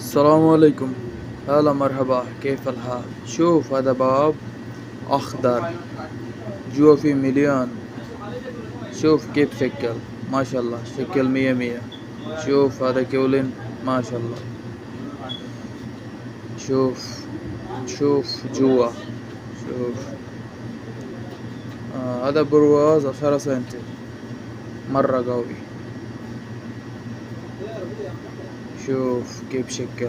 السلام عليكم. هلا مرحبا، كيف الحال؟ شوف هذا باب أخضر، جوا فيه مليون. شوف كيف شكل، ما شاء الله شكل مية مية. شوف هذا كولين، ما شاء الله. شوف شوف جوا. شوف هذا برواز 10 سنتي، مرة قوي. شوف كيف شكل.